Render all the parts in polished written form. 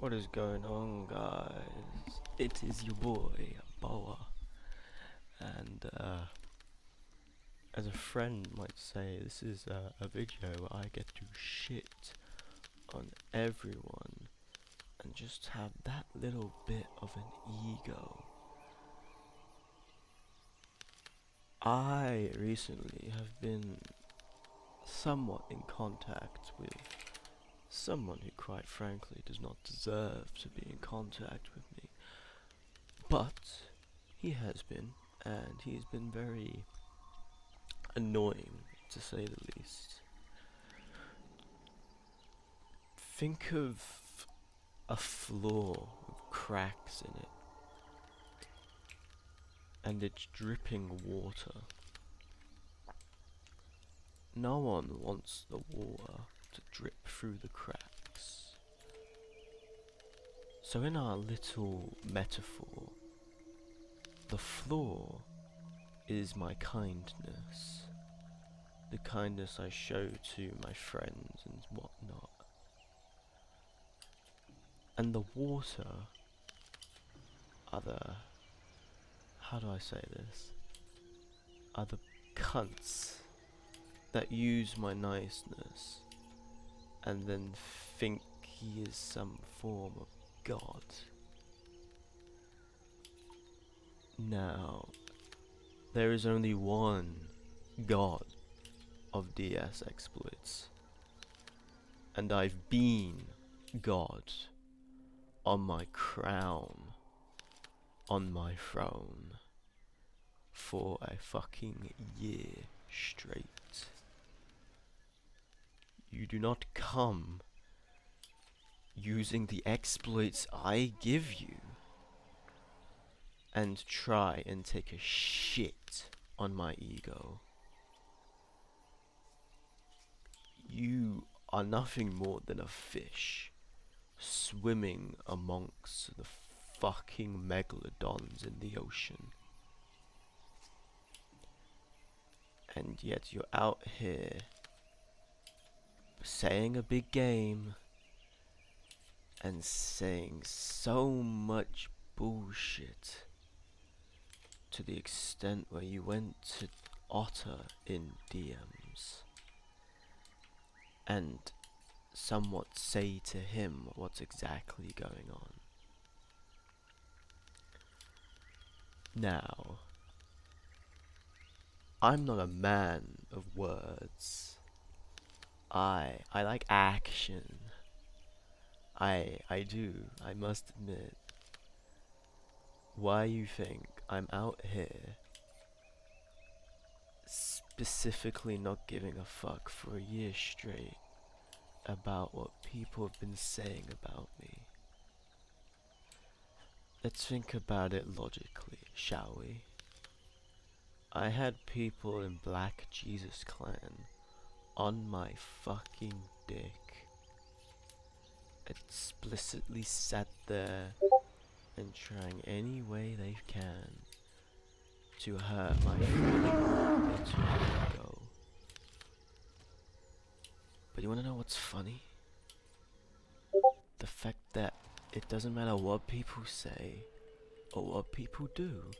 What is going on, guys? It is your boy, Boa, and as a friend might say, this is a video where I get to shit on everyone and just have that little bit of an ego. I recently have been somewhat in contact with someone who quite frankly does not deserve to be in contact with me. But he has been, and he's been very annoying, to say the least. Think of a floor with cracks in it, and it's dripping water. No one wants the water to drip through the cracks. So in our little metaphor, the floor is my kindness. The kindness I show to my friends and whatnot. And the water are the, how do I say this? Are the cunts that use my niceness and then think he is some form of god. Now, there is only one god of DS exploits, and I've been god on my crown, on my throne, for a fucking year straight. You do not come using the exploits I give you and try and take a shit on my ego. You are nothing more than a fish swimming amongst the fucking megalodons in the ocean. And yet you're out here saying a big game and saying so much bullshit to the extent where you went to Otter in DMs and somewhat say to him what's exactly going on. Now, I'm not a man of words. I like action. I do, I must admit. Why you think I'm out here specifically not giving a fuck for a year straight about what people have been saying about me? Let's think about it logically, shall we? I had people in Black Jesus Clan on my fucking dick, explicitly sat there and trying any way they can to hurt my fucking little ego. But you wanna know what's funny? The fact that it doesn't matter what people say or what people do,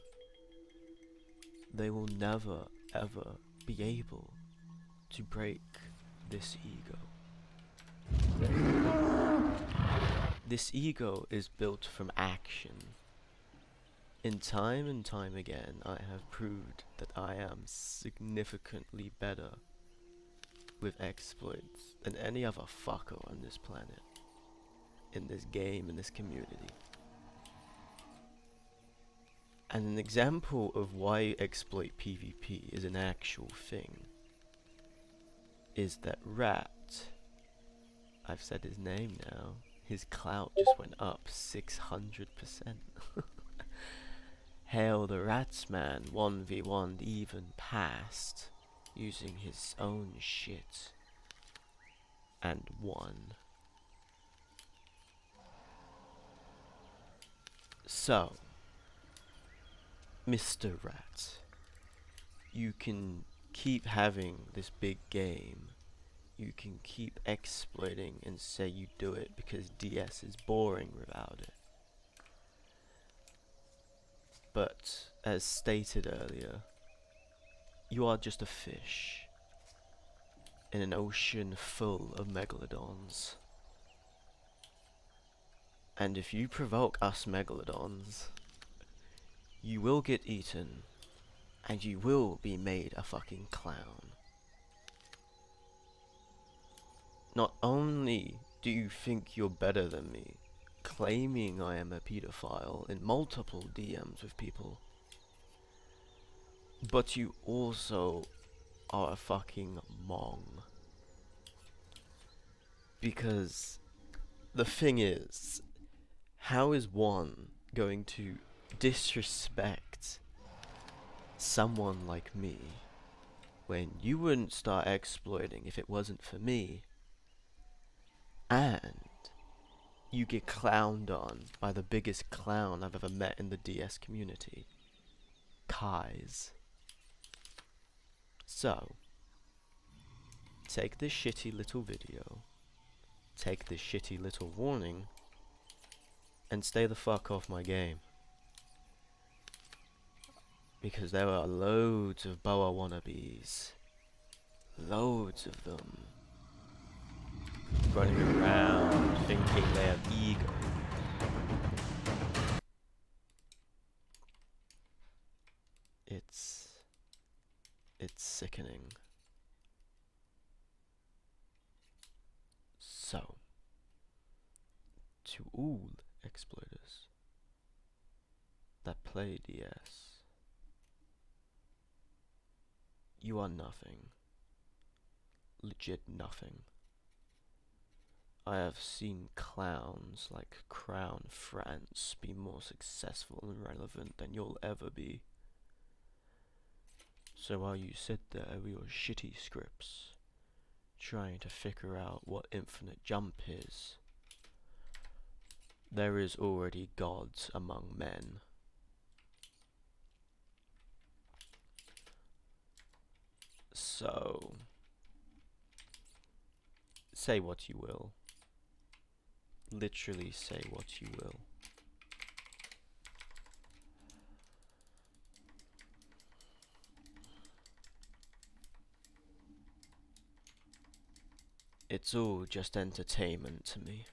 they will never ever be able to break this ego. This ego is built from action. In time and time again, I have proved that I am significantly better with exploits than any other fucker on this planet, in this game, in this community. And an example of why exploit PvP is an actual thing is that Rat, I've said his name now, his clout just went up 600%. Hail the Ratsman 1v1 even passed using his own shit and won. So, Mr. Rat, you can keep having this big game you can keep exploiting and say you do it because DS is boring without it. But, as stated earlier, you are just a fish in an ocean full of megalodons. And if you provoke us megalodons, you will get eaten, and you will be made a fucking clown. Not only do you think you're better than me, claiming I am a pedophile in multiple DMs with people, but you also are a fucking mong. Because the thing is, how is one going to disrespect someone like me when you wouldn't start exploiting if it wasn't for me, and you get clowned on by the biggest clown I've ever met in the DS community, Kai's. So, take this shitty little video, take this shitty little warning, and stay the fuck off my game. Because there are loads of boa wannabes. Loads of them. Running around thinking they have ego. It's sickening. So, to all exploiters that play DS, you are nothing. Legit nothing. I have seen clowns like Crown France be more successful and relevant than you'll ever be. So while you sit there with your shitty scripts, trying to figure out what infinite jump is, there is already gods among men. So, say what you will. Literally say what you will. It's all just entertainment to me.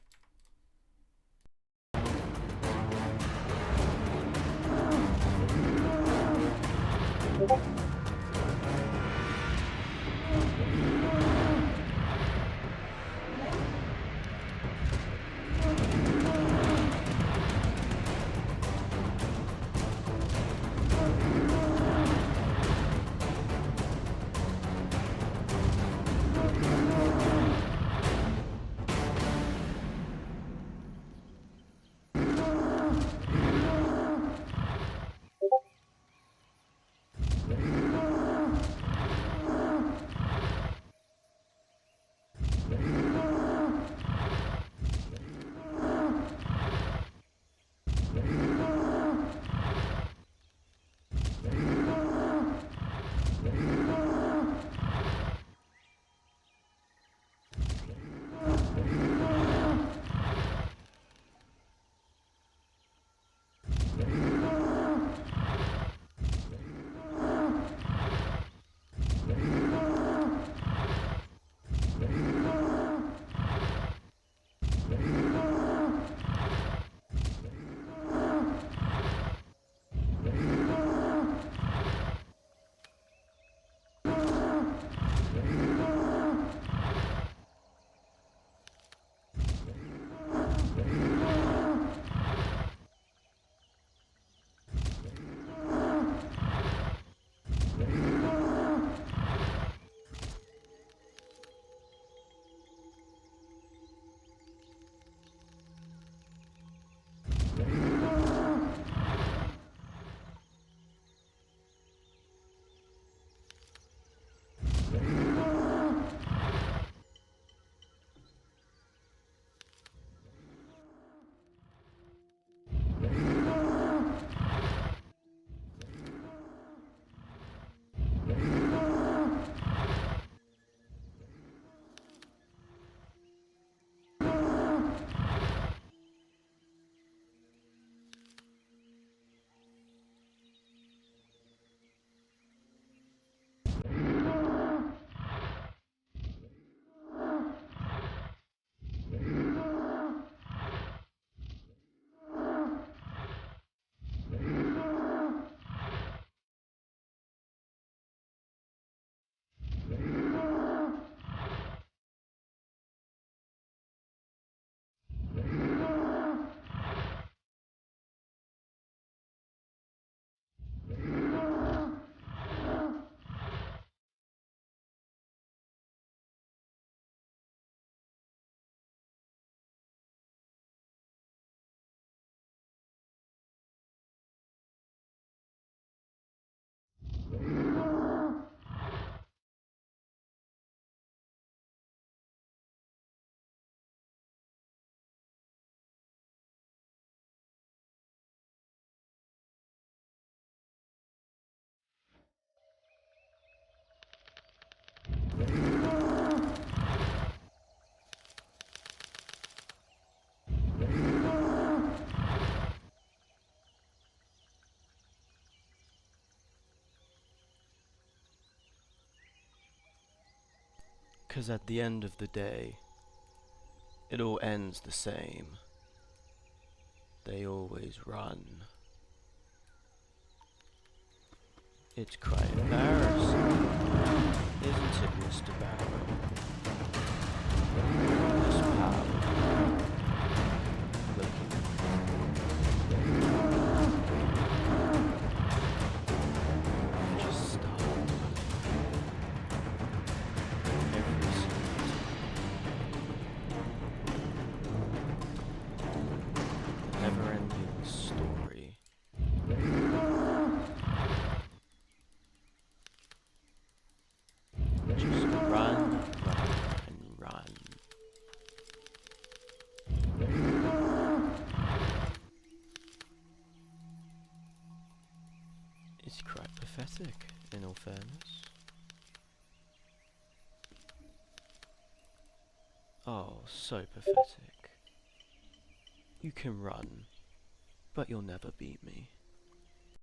'Cause at the end of the day, it all ends the same. They always run. It's quite embarrassing, isn't it, Mr. Barrow? This pal looking just stop every single time. Never-ending story. Just run, run, and run. It's quite pathetic, in all fairness. Oh, so pathetic. You can run, but you'll never beat me.